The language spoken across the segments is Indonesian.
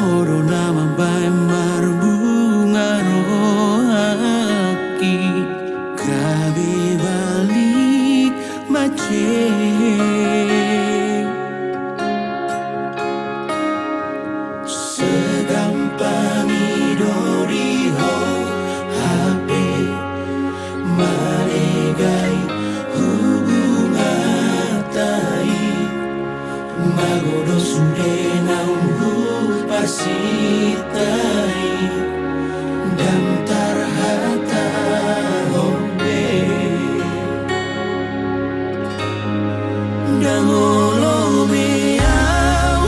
Horo nama bae marbunga rohaki Kabe balik mace Segampang idori ho HP Manegai hubungan tai Magodo sude naunggu pasitai Dam tarhata hombe Dangolo meau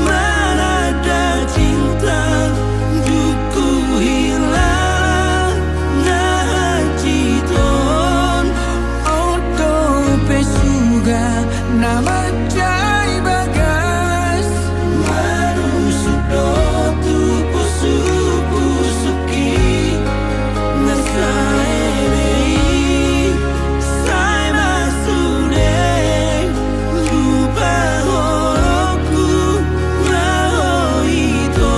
Mana ada cinta Duku hilang Najiton Oto pesuga Nama jai bagas Maru sudo tu pusuki Nasaebei Sai masude Lupa horoku Nao ito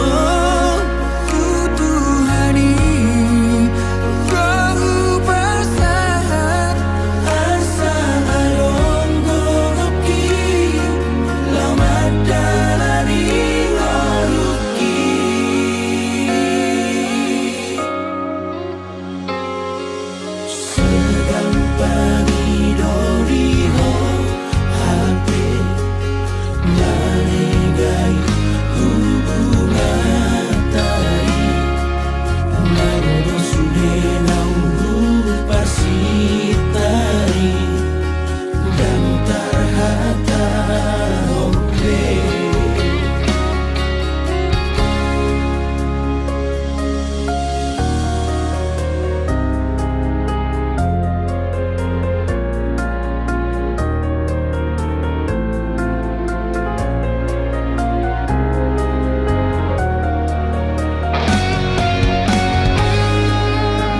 Tutu hari Kau pasahat Asa along goroki Lamat dalari ngoruki Segampang idori ho HP Manegai hubungan tai Magodo sude naunggu pasitai Dan tarhata hombe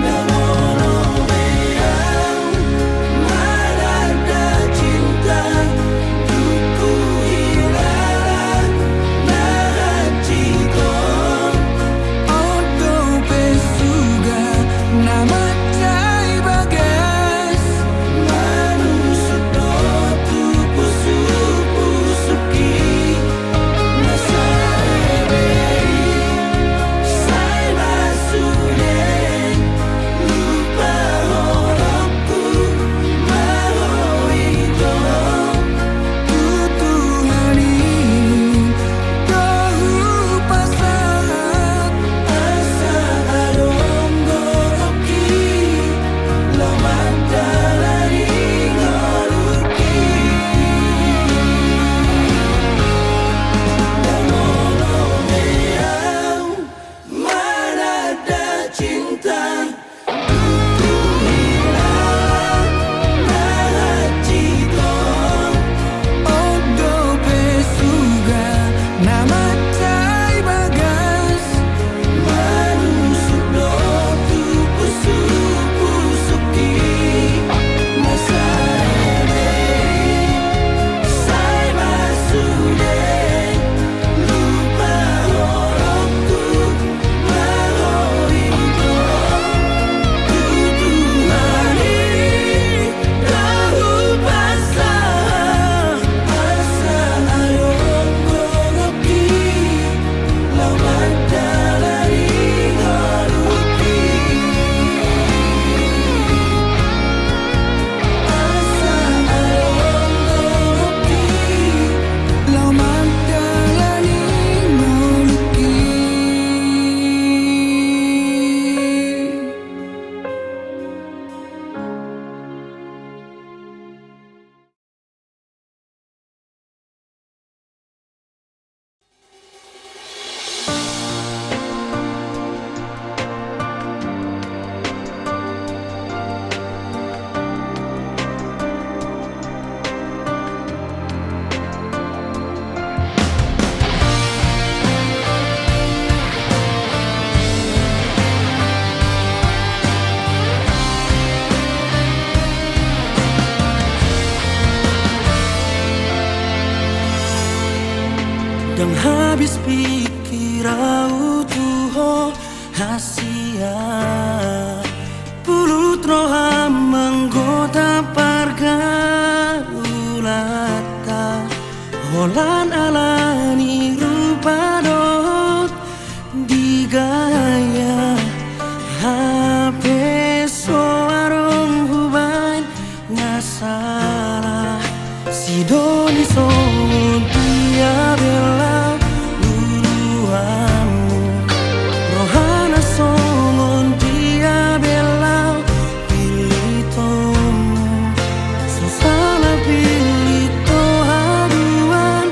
Nangolo meau Mana ada cinta Duku hilang Najiton Odo pesuga Nama jai bagas Manu sudo tu pusuki Nasaebei Sai masude Lupa horoku Mau itu Tutu hari Kau pasahat Asa along goroki Lamat dalari ngoruki Nangolo meau Mana ada cinta Duku hilang Najiton Odo pesuga Nama jai bagas Manu sudo tu pusuki Nasaebei Sai masude Lupa horoku Mau itu Tutu hari Kau pasahat Asa along goroki Lamat dalari ngoruki Asa along goroki Lamat dalari ngoruki Yang habis pikir rau tuho hasia pulut roha menggoda pargaulata holan alani rupadot digaya hape soarong huban ngasara sidoni son dia bela uruamu rohana songon dia bela pilitomu sosala pilito haduan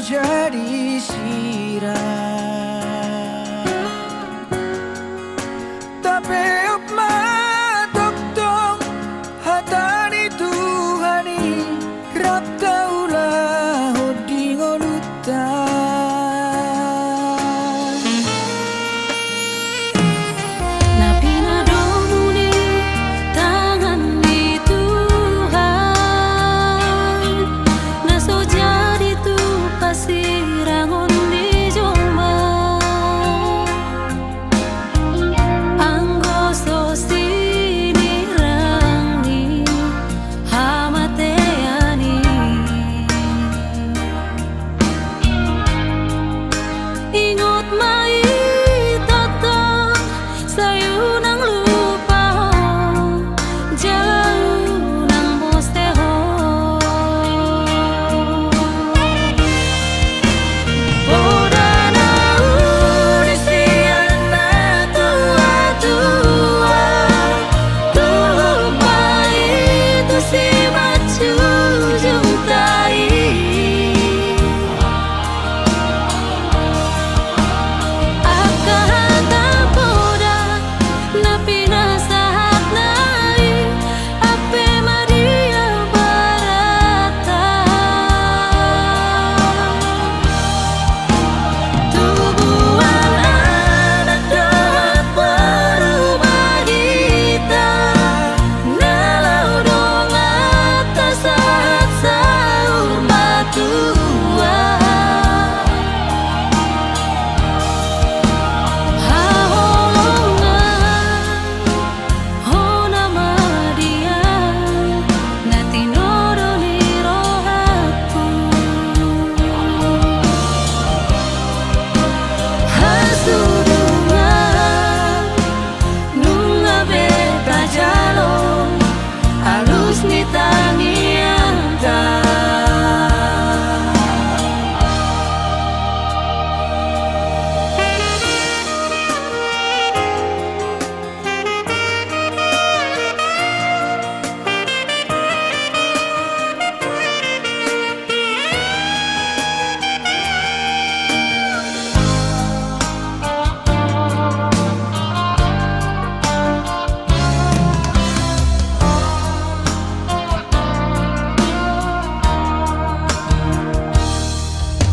jadi sirah. Tapi ma doktong hatani Tuhani rap kaulah hoding olutan. Napi nadomuni tangan di Tuhan, naso jadi tu pasirangon di jomba. Anggo so sini rangi hamateani. Ingot mai tatang sayu nang lupa jauh nang mosteho. Boda na urisian na tua-tua, lupa itu si macu juntai. Akahata boda napi nasahat nai ape Maria barata. Tubuhan anak doat berubah kita, nalau dong atas saat sahur batua. Haholongan hona madia natinoro ni rohatku. Hasudungan nunga beta jalo alus ni tangianta.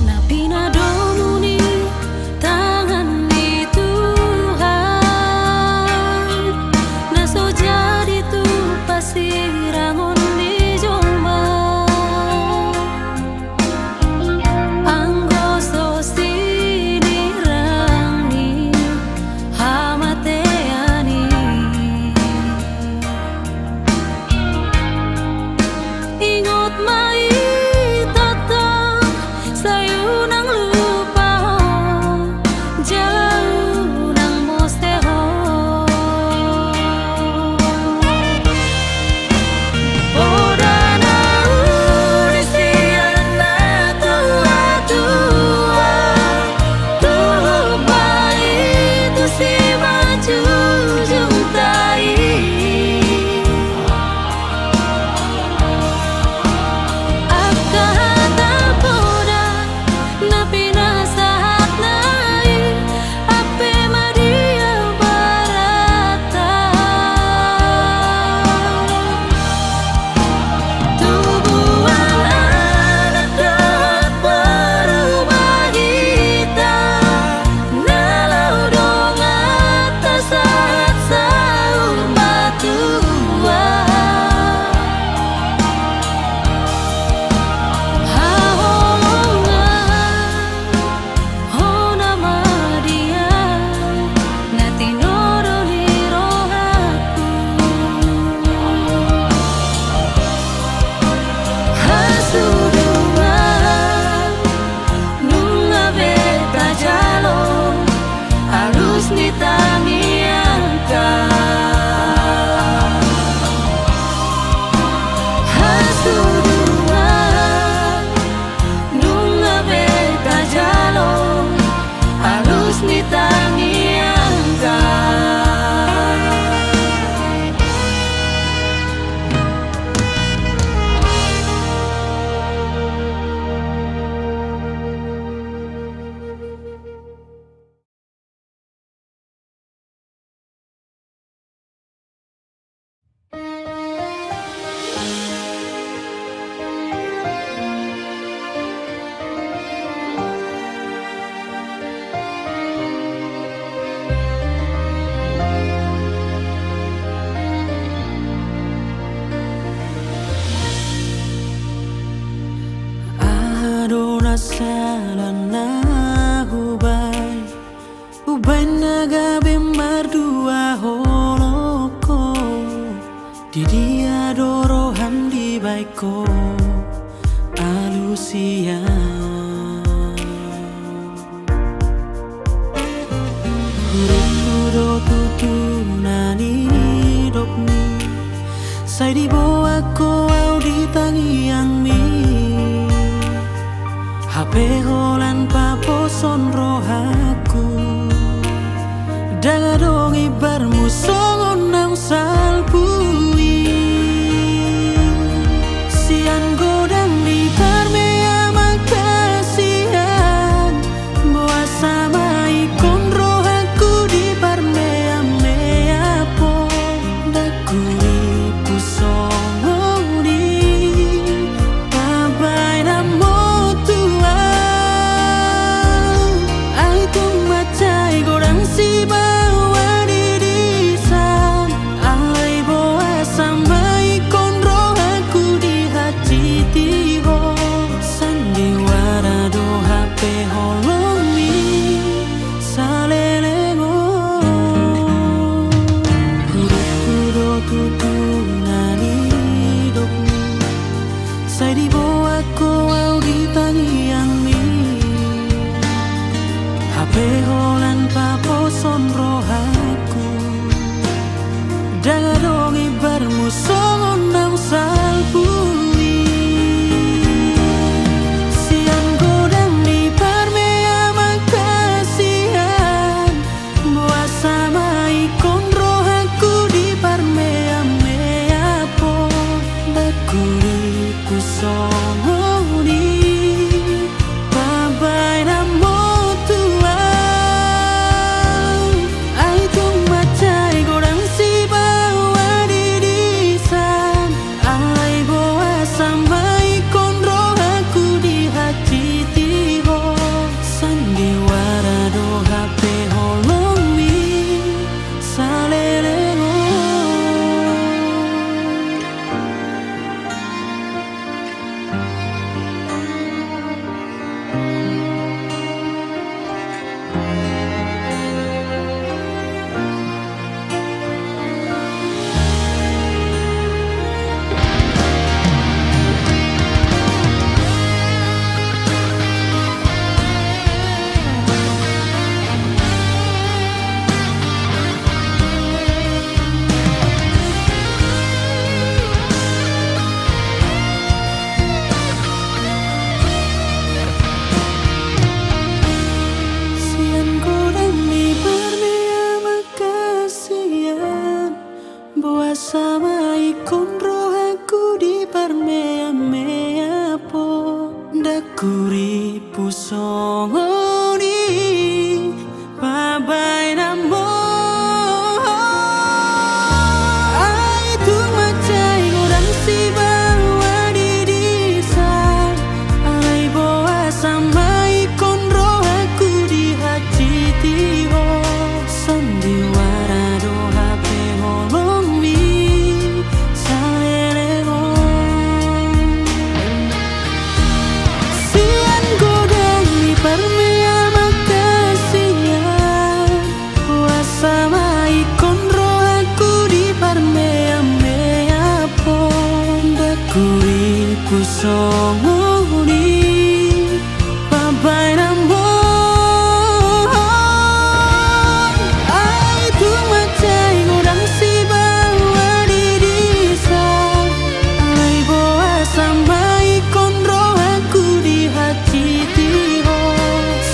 Napi nadomuni tangan di Tuhan, naso jadi tu pasirangon di jomba. Anggo so sini rangi hamateani. Ingot mai tatang sayu nang lupa jauh nang mosteho. Boda na urisian na tua-tua, lupa itu si macu juntai. adona salana ubay nagabe mardua holoko didi adoro hamdi baiko alusia Huro tutu nani dopni Sai di bawah kau di tangi yang mi HP holan papo sonro aku Dagadong ibarmu songon nang salpui Sian godang di parmea makasihan Boa sama ikon roh aku di parmea mea po Dakuri pusongoni Babai namo tua Ai tung macai godang si bawa dirisan Alai boa sama ikon roh aku di hati tiho Sandiwara do HP holomi salelengo Huro tutu nani dopni Sai di bawah kau di tangi yang mi HP holan papo sonro aku Dagadong ibarmu songon nang salpui Siang godang di parmea makasihan Boa sama ikon roh aku di parmea mea po Dakuri pusongoni Babai namo tua Ai tung macai godang si bawa dirisan Alai boa sama ikon roh aku di hati tiho Sandiwara do HP holomi salelengo Sian godang di parmea makasihan Boa sama ikon roh aku di parmea mea po Dakuri pusongoni Babai namo Ai tung macai godang si bawa dirisan Alai boa sama ikon roh aku di hati tiho Sandiwara do HP holomi salelengo Sian godang di parmea makasihan Boa sama ikon roh aku di parmea mea po Dakuri pusongoni Babai namo Ai tung macai godang si bawa dirisan Alai boa sama ikon roh aku di hati tiho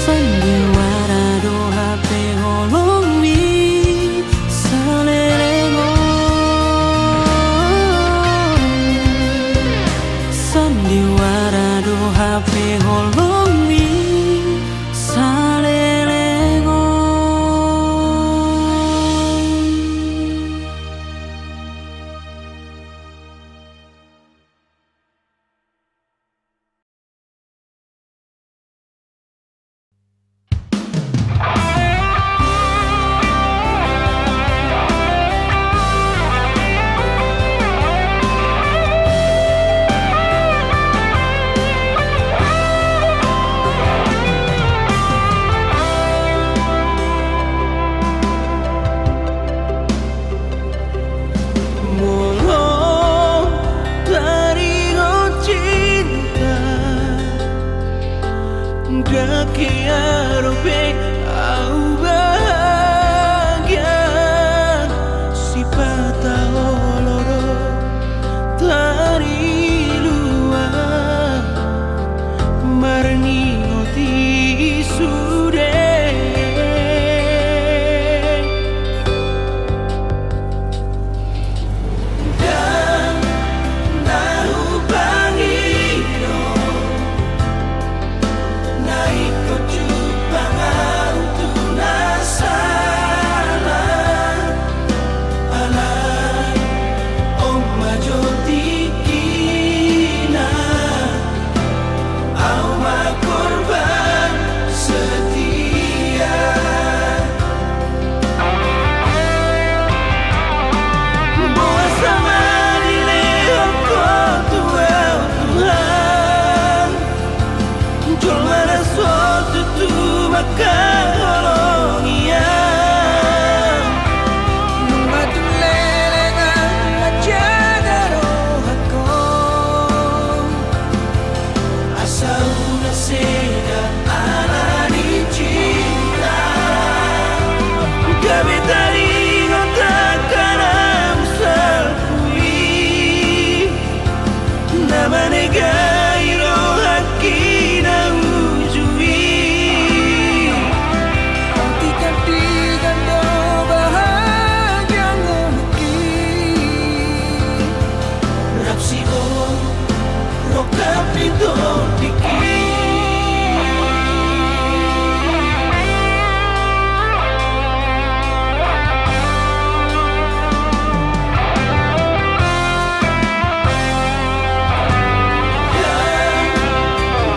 Sandiwara do HP holomi salelengo Sandiwara do HP holomi salelengo robe au bahagia si patah loro dari luar marengi ngoti sude dan nahu pangino naik kocu pangan tunasala alai om majoti kina au ma korban setia boa sama dileo Tuhan Tuhan Jol mana suatu tu maka holongia Madu lelengan majaga rohako Asal una seda alani cinta Gabi tadi ngotakkan amsal kui Nama negai rohaki na ujui Hentikan do bahagia ngomki Rapsi o rokapi do diki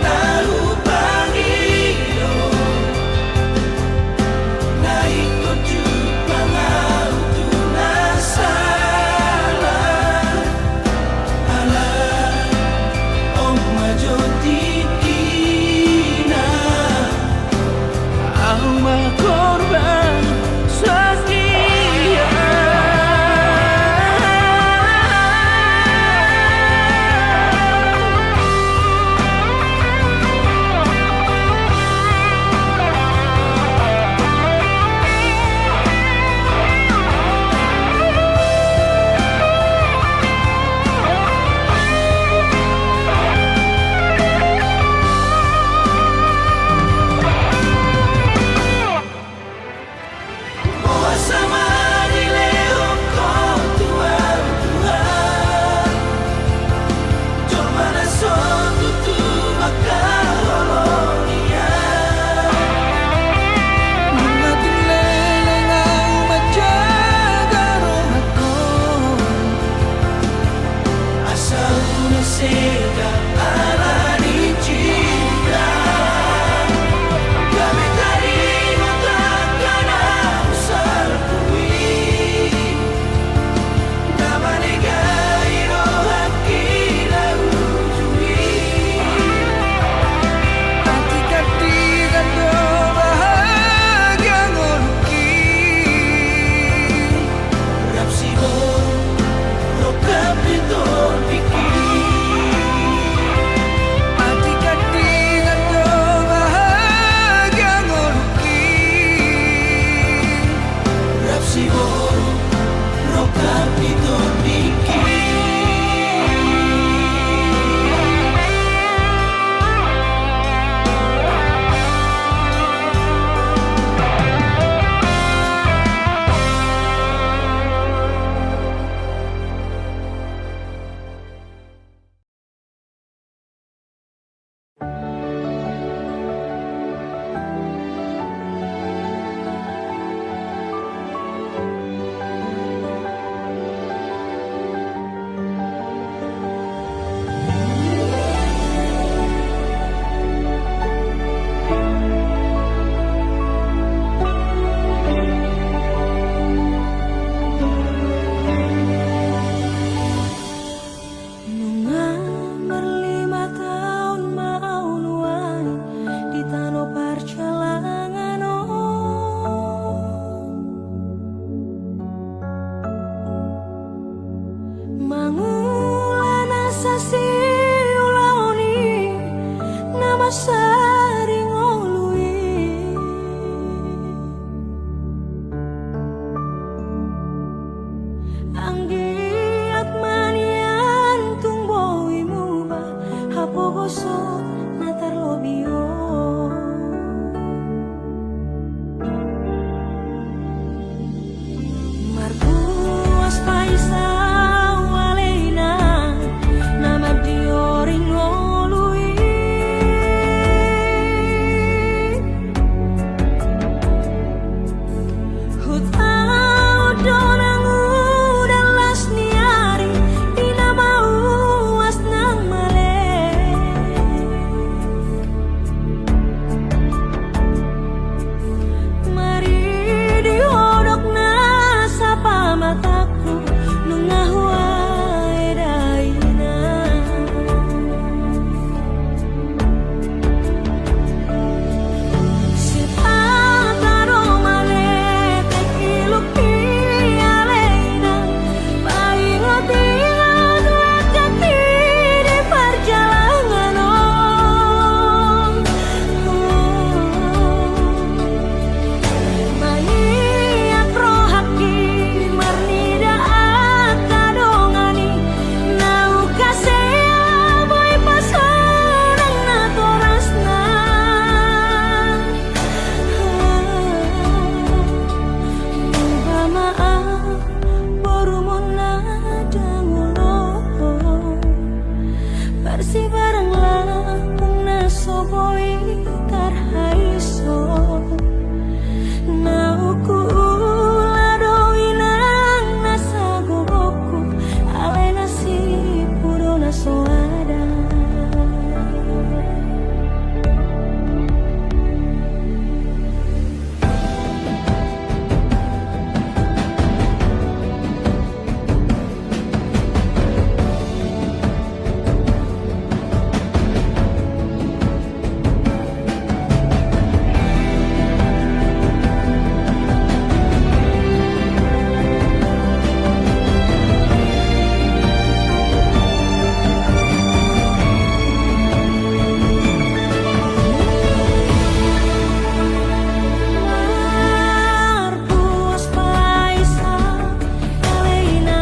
Tahu pangino naik kocu pangan tunasala alai om majoti kina au ma korban setia Boa sama dileo Tuhan Tuhan Jol mana suatu tu maka holonia Mengadu lelengang majaga rohako Asal una seda alani cinta Kami tadi ngotakkan amsal kui Nama negai rohaki na ujui Hentikan do bahagia ngomki Rapsi o rokapi do diki Hentikan do bahagia ngomki Rapsi o rokapi do diki Saring ului poso na tarlobio. Marpuas paisa waleina nama dioring ngolui. Hutau donangu dan lasniari ina mau as nang male. Mari dihodok na sapa mataku nungahua edaina. Sipataro male tekiluki aleina paingot ingat wakati di perjalanan Maiak rohaki marnida akadongani nau kasea boy pasarang na torasna. Maaf borumon nadangulo Persi barang lapung nasoboi tarhaiso. Nauku ladoinang nasa gogoku alay nasi puro na soada. Marpuas paisa aleina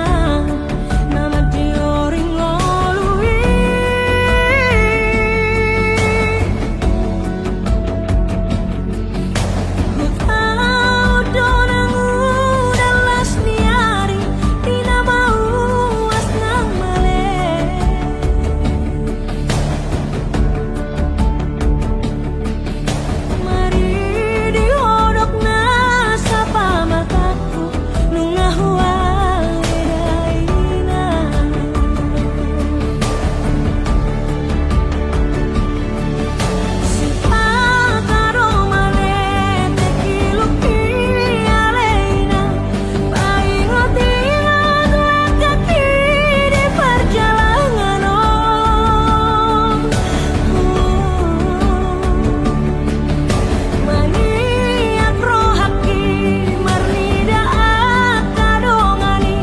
nama dioring ngolui. Hutau donangu dan lasniari tina mau as nang male. Mari dihodok na sapa mataku nungahua edaina. Sipataro male tekiluki aleina paingot ingat wakati di perjalanan Maniak rohaki marnida akadongani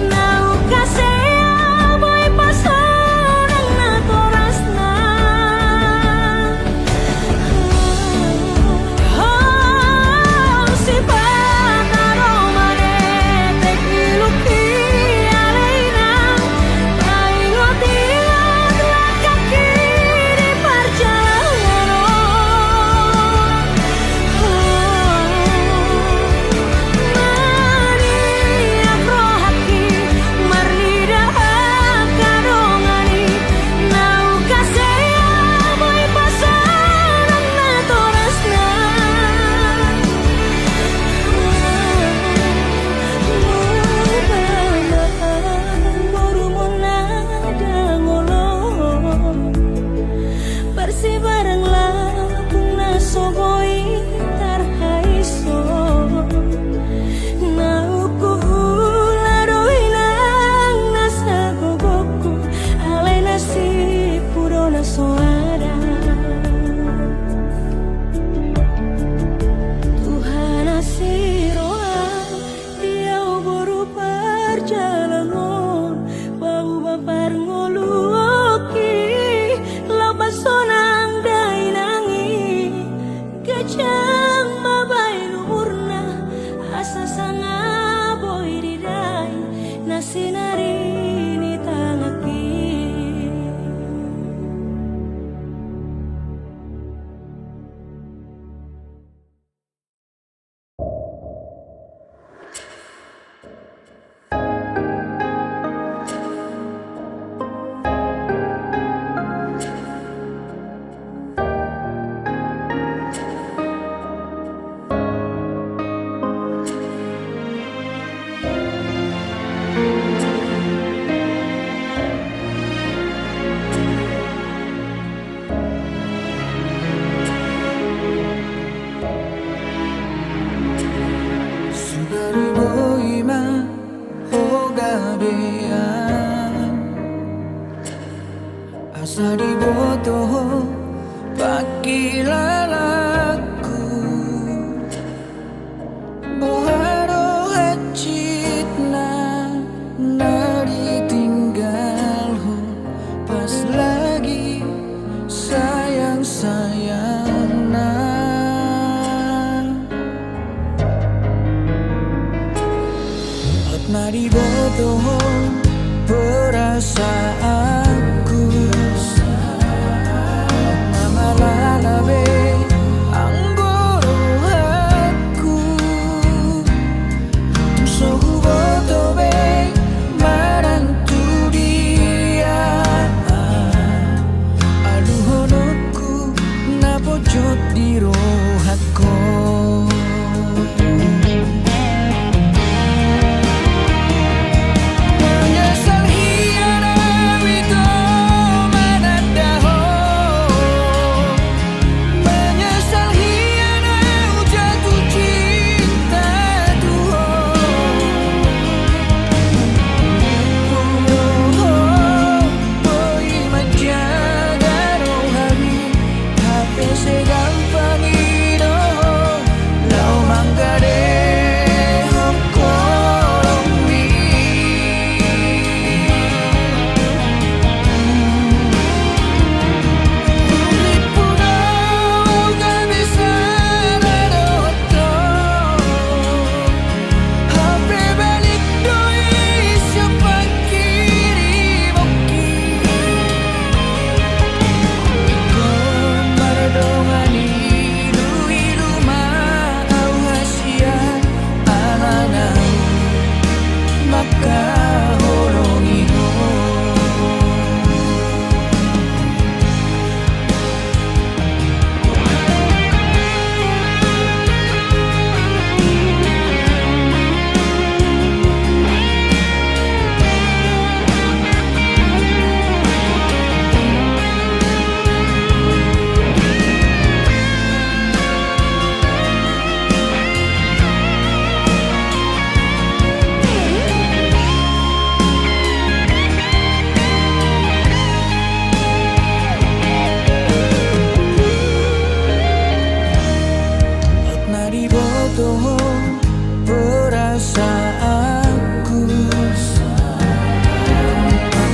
nau kasea boy pasarang na torasna. Sipataro male tekiluki aleina paingot ingat wakati di perjalanan Maniak rohaki marnida akadongani nau kasea boy pasarang na torasna. Borumon nadangolo Persi barang lapung nasoboi tarhaiso. Nauku ladoinang nasa gogoku alay nasi puro na soada. Tuhan asiroa diau boru perjalanan bau bapar ngoluoki lapas sonang dainangi kejang mabai lumurna asa sanga boy didai nasi nari ni tangaki. pakilalaku Boharo hacit na ditinggal ho pas lagi sayang-sayang na at nariboto perasaanku na malalabe ang gorohanku so huboto be marantu dia aluhonokku na pojot di rohatku perasaanku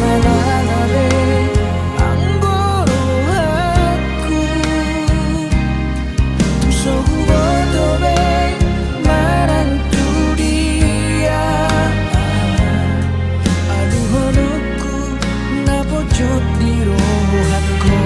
malalabe ang gorohanku so huboto be marantu dia aluhonokku na pojot di rohatku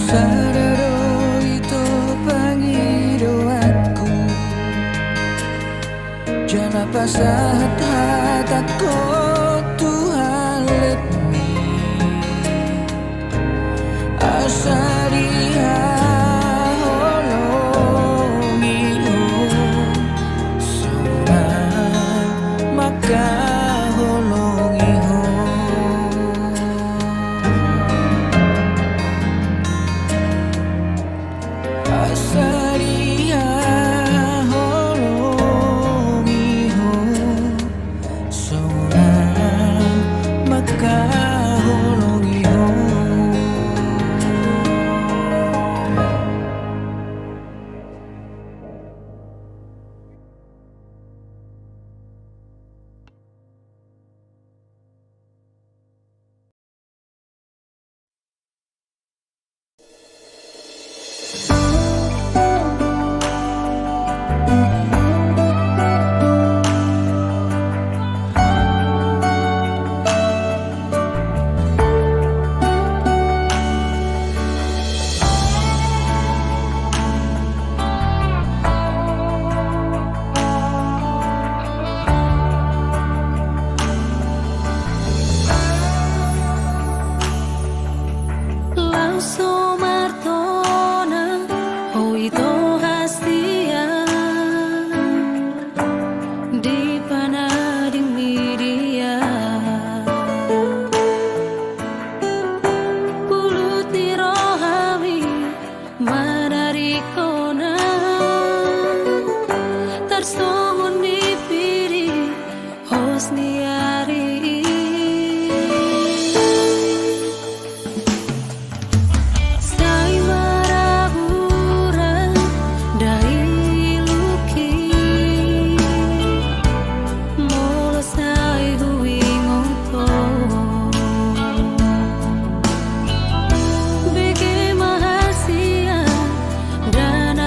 Sadaro ito pangiruatku Jana pasahat hatatko Tuhan let me Asariha holongiho Suna maka holongiho Asariha holongiho Suna maka holongiho ikona Tarsohon dipiri hosni ari Sai marahura dai luki Molo sai hui ngoto Bege mahasia dan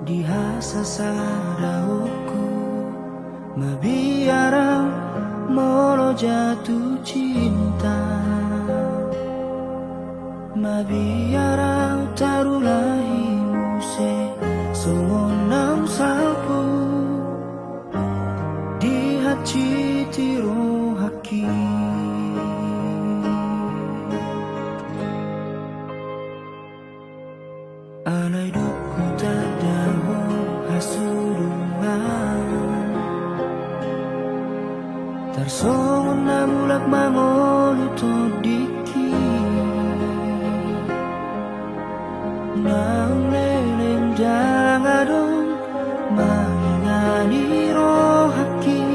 Diha sa dahoku mabiarang molo jatuh cinta, mabiarang tarulahi muse songonam salpu di hati tiro haki. Alay duku tak daho hasurungan tarsongon na mulak mangoluto diki naung leleng jangadong mangingani rohaki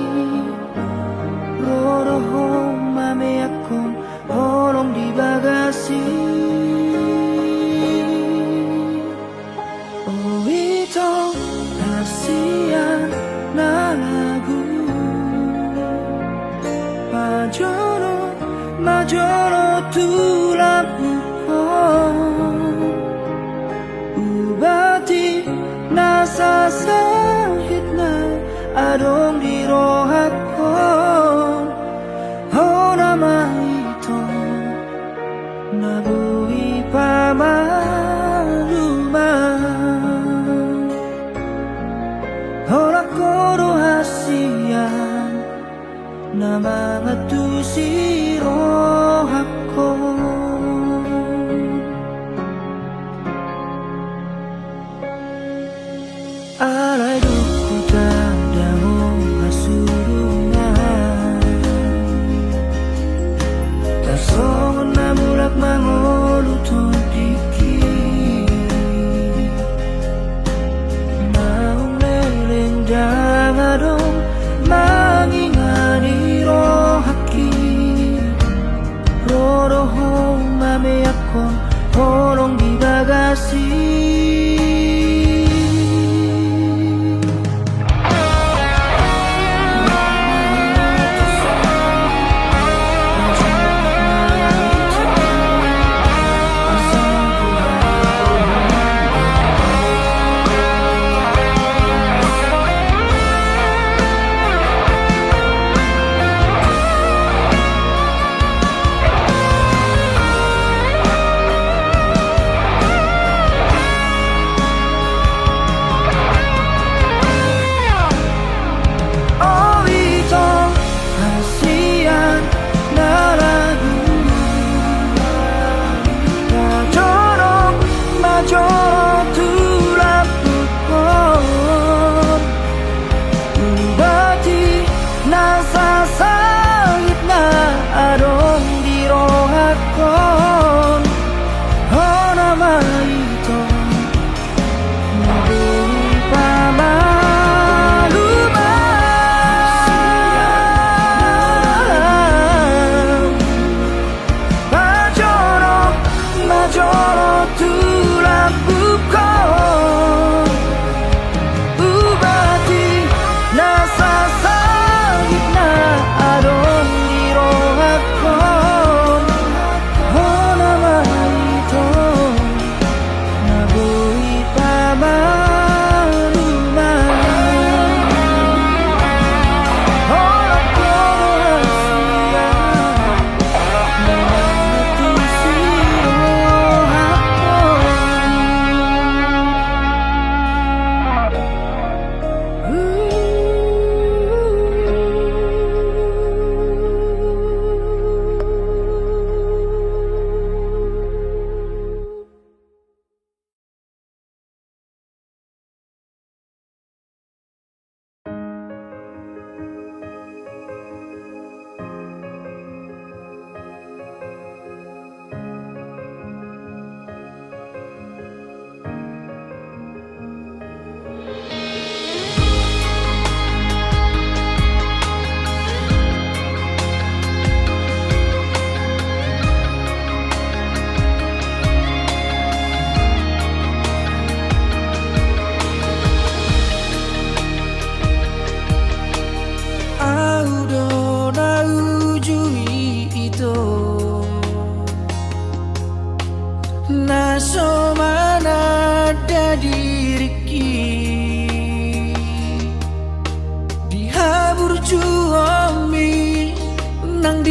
rodohong mame akong holong di bagasi. Oh ito hasian na lagu Majoro tulang upo ubati nasa sahit na adong di rohako oh nama ito nabuhi pamaluman ora ko hasian na mga tusiro ako. Alay duku tandang hasurungan tarsongon na mulak mangoluton diki naung leleng jangadong mangingani rohaki rodohong mame akong holong di bagasi.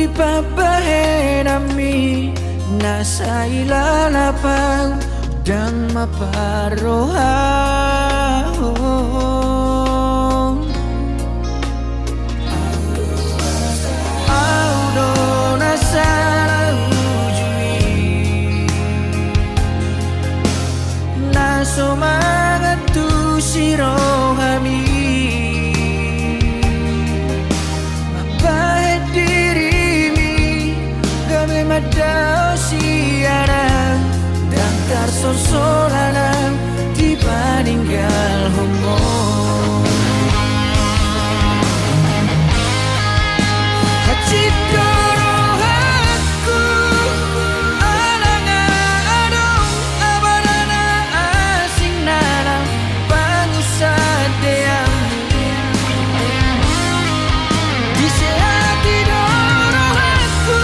ipapahenami nasa ilalapang dan maparohang audo nasa ujui naso mga tusirohami mapahit dirimi kami madao siarang dan tersosoran di paninggal homo hacitoro aku alanga adong abarana asing nanang pangusad deyang di sehati doro aku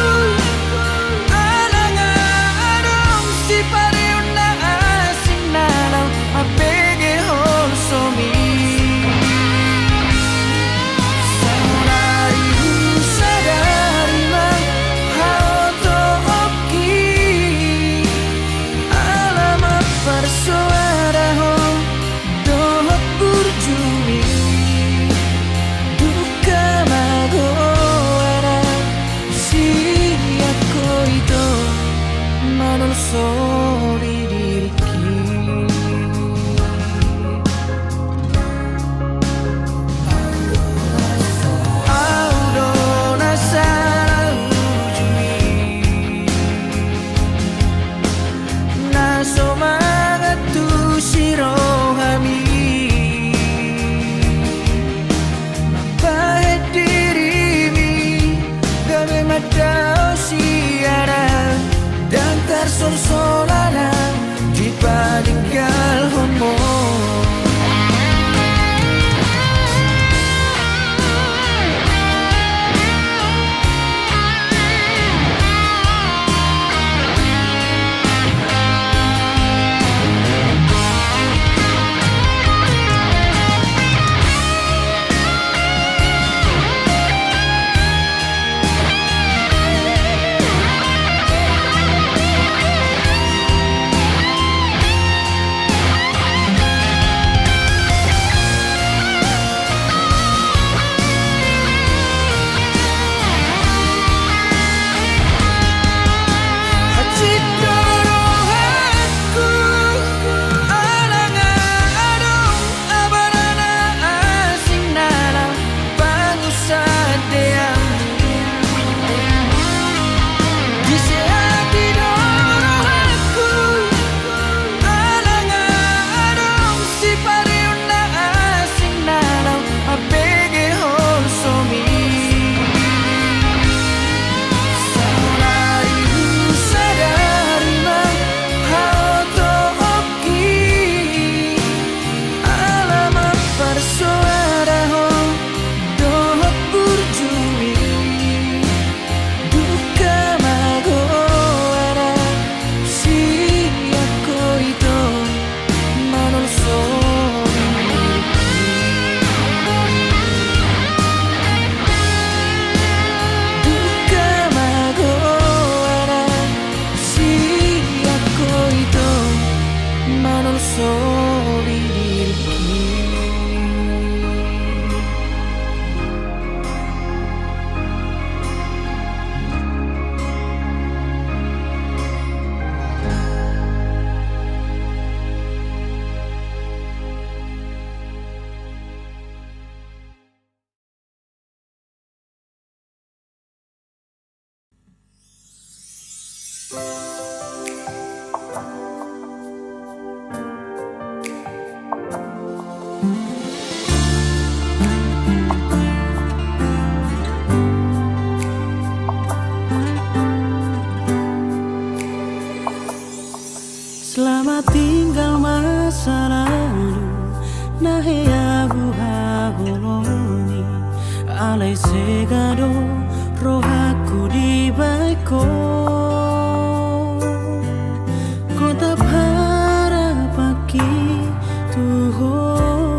alanga adong si pariuna asing nanang apege hosomi sorry diriku audo nasa ujui naso mga tusirohami mapahit dirimi kami madao siarang dan tersosoran di paninggal homo Selamat tinggal masa lalu Nahe aku hagoloni Alai segado rohaku di baiko Kota para paki Tuhan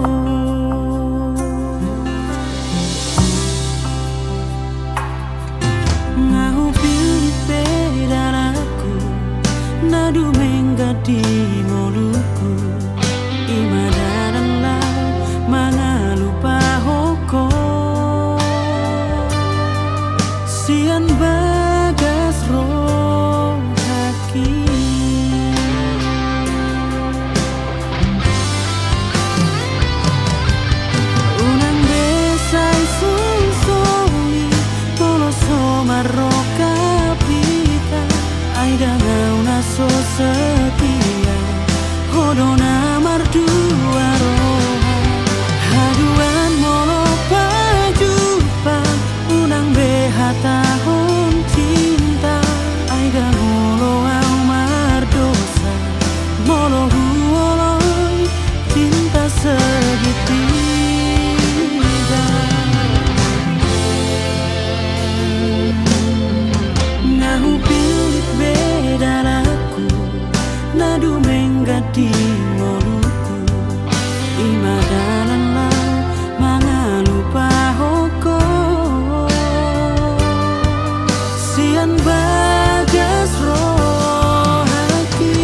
segitiga. Ngahu pilit bedalaku nadu menggadi moluku imadalan lau mangalupa hoko sian bagas roh hati.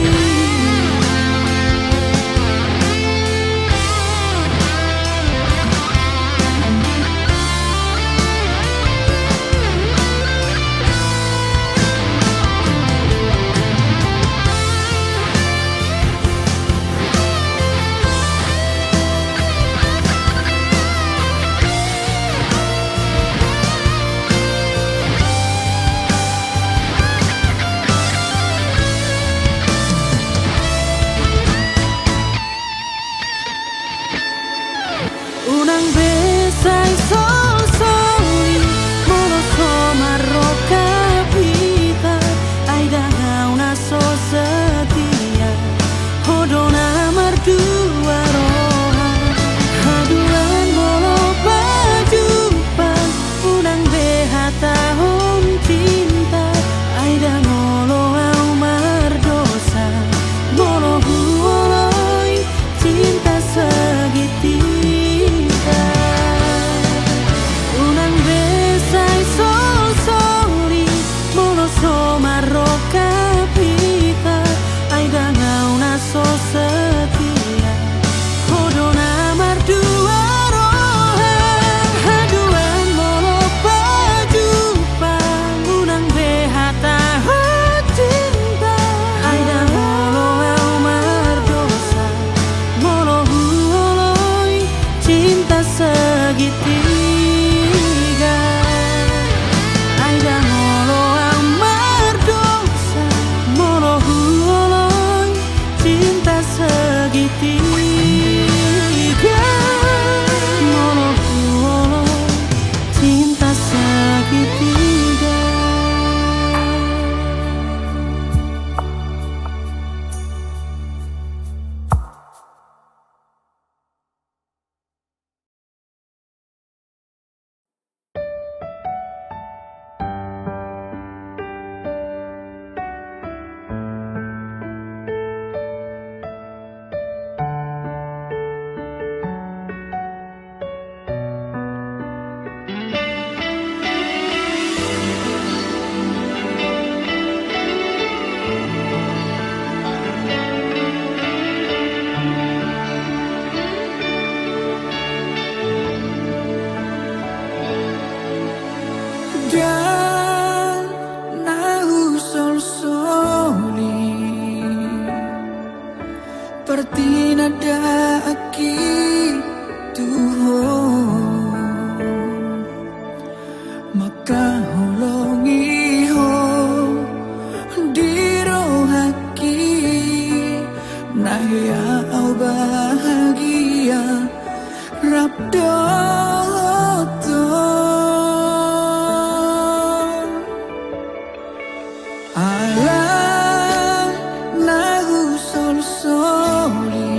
Unang besay sol-soli molo somarro kapita ay danga una so setia hodona mardua roha haduan molo pajupan unang beha tahun cinta ay dangolo au mardosa molo huoloi cinta segitiga. Unang besay sol-soli molo somarro kapita ay danga una so setia hodona mardua roha haduan molo pajupan unang beha tahun cinta ay dangolo au mardosa molo huoloi cinta segitiga ay dangolo au mardosa molo huoloi cinta segitiga molo huoloi cinta segitiga. Dan nahu sol-soli perti nada aki tuho maka holongi ho diro haki nahya au bahagia rabdo alam nahu sol-soli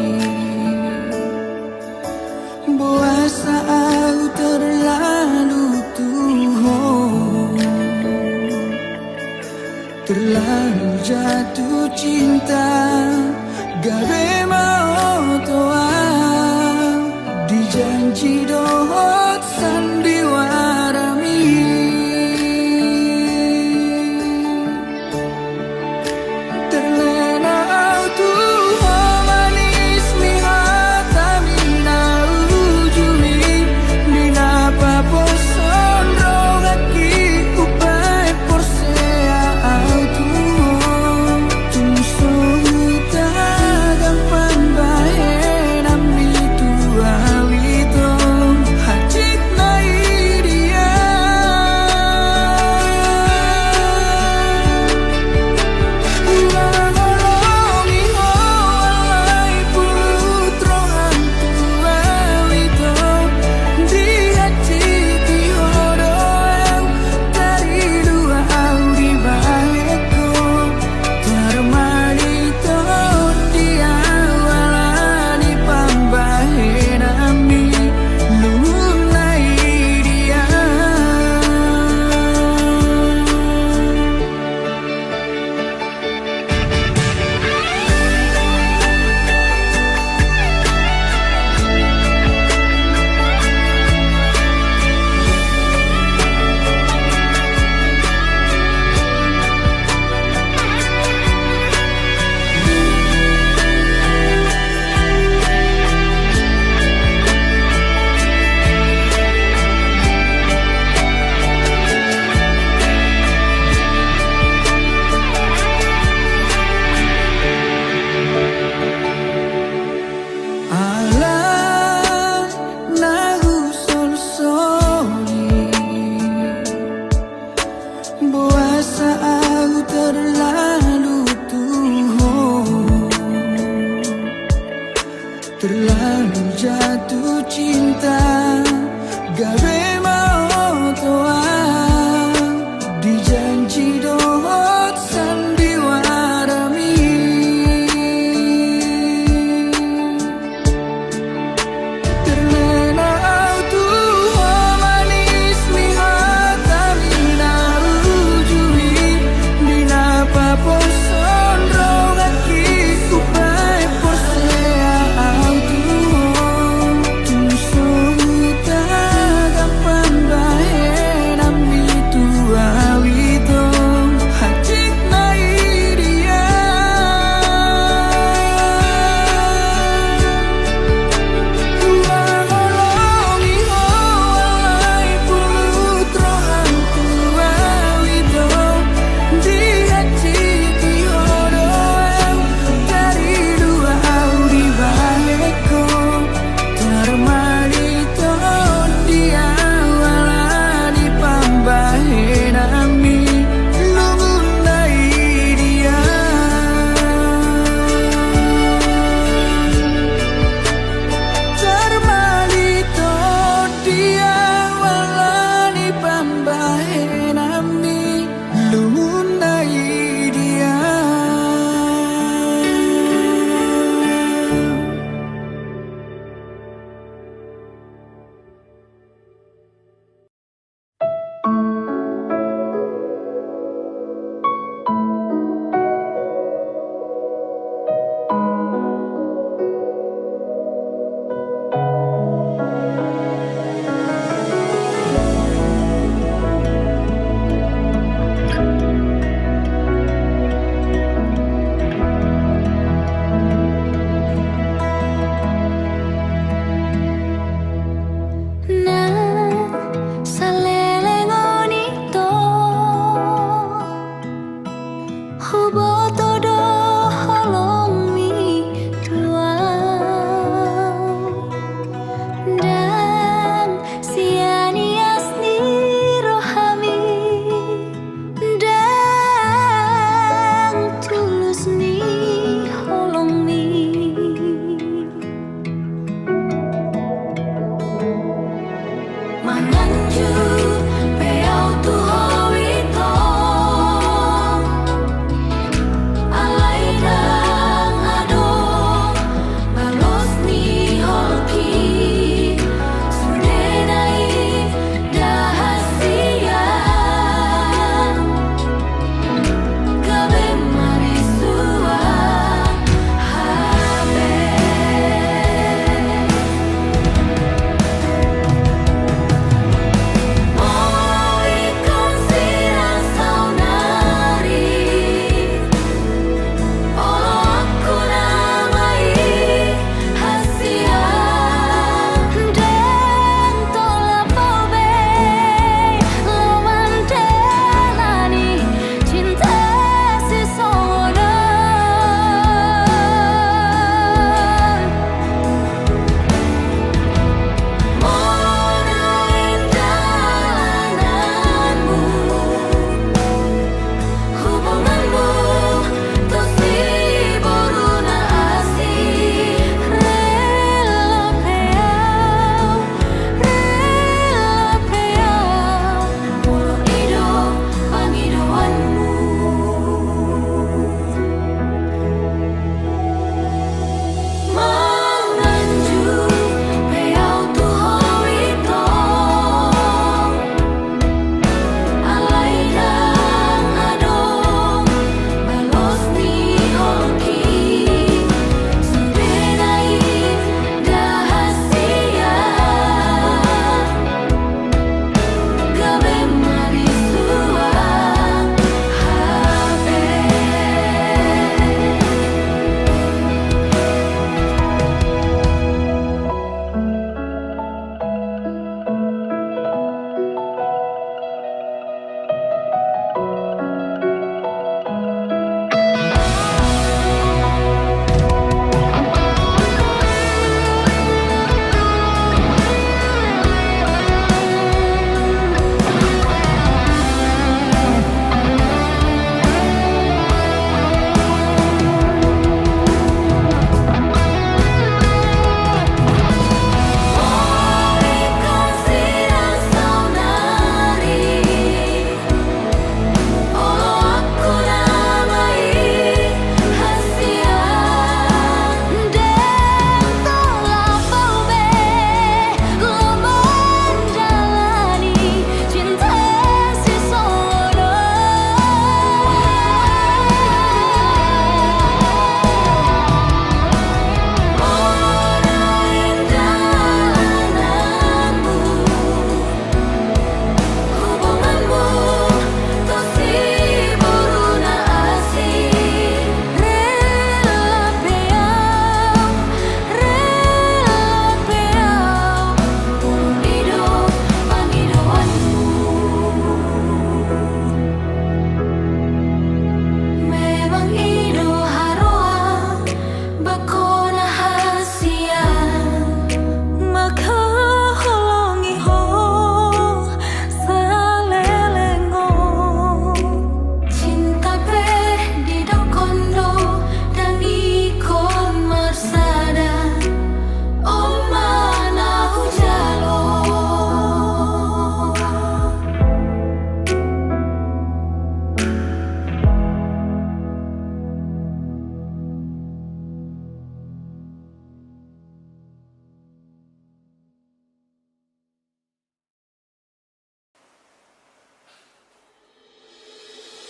buasa au terlalu tuho terlalu jatuh cinta gawe mau toa dijanji dohot sandiwarami terlena tuho manis mihata mina ujui minapa poson rogaki upai porsea au tuho tumso gampang jatuh cinta gawe mau toa dijanji dohot sandiwarami terlena autu manis lihat tamina ujui dina paposon rogaki kupai posea autu tu soluta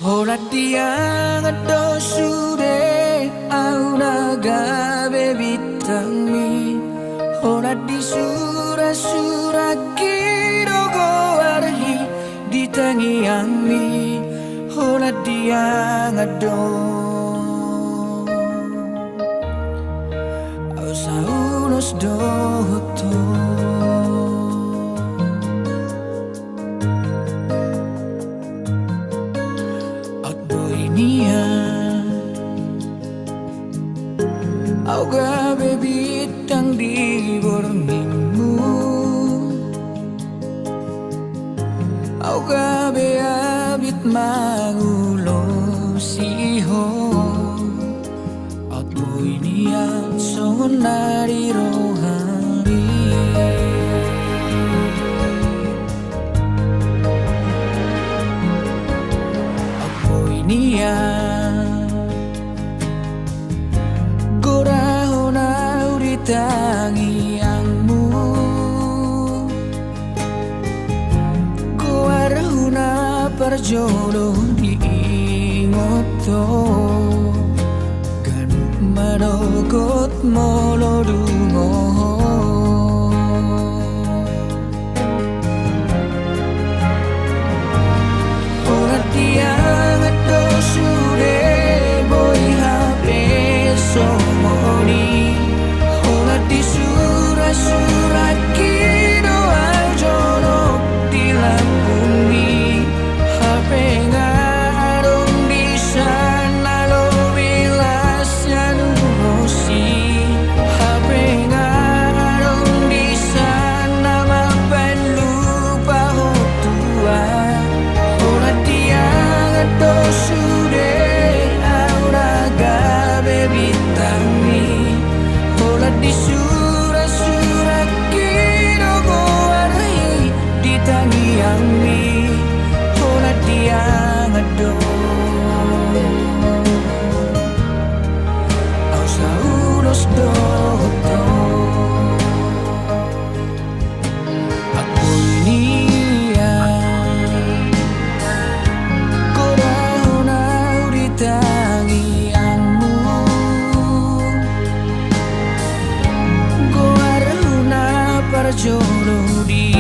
Ora tiang ado sure au nagabe bitangmi. Ora di sura-sura kiro go arhi di tangiangmi. Ora tiang ado au saunos doto. Au gabe bitang di borningmu. Au gabe abit mangulo siho. At boy niya sonari rohari. At boy niya tangiangmu. Ko arhuna parjolo di ingoto. Ganuk madogot molo dungo. Ora tiang ado sure boy hape somoni. Di sura-sura kino aljono di lampungi. HP ngarong di sana lo bilas numosi. HP ngarong di sana mapan lupa hotua. Ora tiang ado sude aura gabe bitangmi. Di sura-sura kino go arhi di tangiangmi. Ora tiang ado au saunos doto. Aku inia korahona uri tangiangmu. Parjolo di